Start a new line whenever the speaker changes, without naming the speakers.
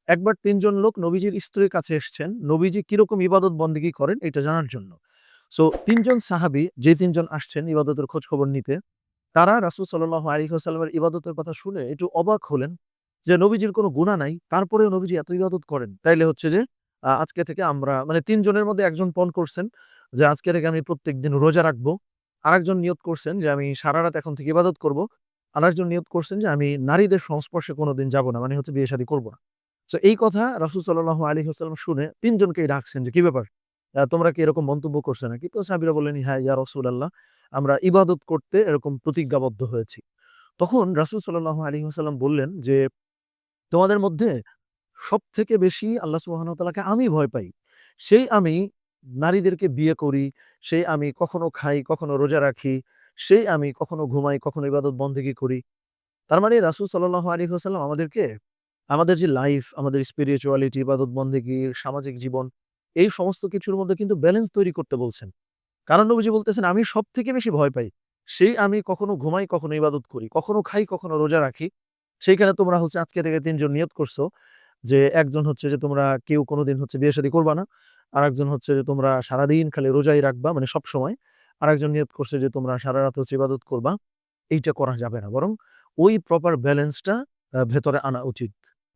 একবার ৩ জন লোক নবীজির স্ত্রীর কাছে এসছেন, নবীজি কিরকম ইবাদত বন্দেগী করেন এটা জানার জন্য। সো ৩ জন সাহাবী যে ৩ জন আসছেন ইবাদতের খোঁজখবর নিতে, তারা রাসূল সাল্লাল্লাহু আলাইহি ওয়াসাল্লামের ইবাদতের কথা শুনে একটু অবাক হলেন যে নবীজির কোনো গুনাহ নাই, তারপরেও নবীজি এত ইবাদত করেন। তাইলে হচ্ছে যে আজকে থেকে আমরা মানে ৩ জনের মধ্যে একজন পণ করছেন যে আজকে থেকে আমি প্রত্যেকদিন রোজা রাখবো। আরেকজন নিয়ত করছেন যে আমি সারারাত এখন থেকে ইবাদত করব। আরেকজন নিয়ত করছেন যে আমি নারীদের সংস্পর্শে কোনদিন যাব না। মানে হচ্ছে বিয়ে শাদী করব না। সো এই কথা রাসূল সাল্লাল্লাহু আলাইহি ওয়াসাল্লাম শুনে ৩ জনকেই ডাকছেন যে, "কি ব্যাপার? তোমরা কি এরকম মন্তব্য করছো নাকি?" তো সাহাবীরা বললেন, "হ্যাঁ, ইয়া রাসূলাল্লাহ, আমরা ইবাদত করতে এরকম প্রতিজ্ঞাবদ্ধ হয়েছি।" তখন রাসূল সাল্লাল্লাহু আলাইহি ওয়াসাল্লাম বললেন যে, "তোমাদের মধ্যে সবথেকে বেশি আল্লাহ সুবহানাহু ওয়া তাআলাকে আমি ভয় পাই। সেই আমি নারীদেরকে বিয়ে করি, সেই আমি কখনো খাই, কখনো রোজা রাখি, সেই আমি কখনো ঘুমাই, কখনো ইবাদত বন্দেগী করি।" তার মানে রাসূল সাল্লাল্লাহু আলাইহি ওয়াসাল্লাম আমাদেরকে আমাদের যে লাইফ, আমাদের স্পিরিচুয়ালিটি, ইবাদত বন্দেগী, সামাজিক জীবন, এই সমস্ত কিছুর মধ্যে কিন্তু ব্যালেন্স তৈরি করতে বলছেন। কারণ নবীজি বলতেছেন, "আমি সবথেকে বেশি ভয় পাই। সেই আমি কখনো ঘুমাই, কখনো ইবাদত করি, কখনো খাই, কখনো রোজা রাখি। সেইখানে তোমরা হচ্ছে আজকে থেকে ৩ জন নিয়ত করছো যে একজন হচ্ছে যে তোমরা কেউ কোনদিন হচ্ছে বিয়ে শাদী করবা না। আরেকজন হচ্ছে যে তোমরা সারাদিন খালি রোজাই রাখবা মানে সবসময়। আরেকজন নিয়ত করছে যে তোমরা সারারাত হচ্ছে ইবাদত করবা। এইটা করা যাবে না। বরং ওই প্রপার ব্যালেন্সটা ভেতরে আনা উচিত।"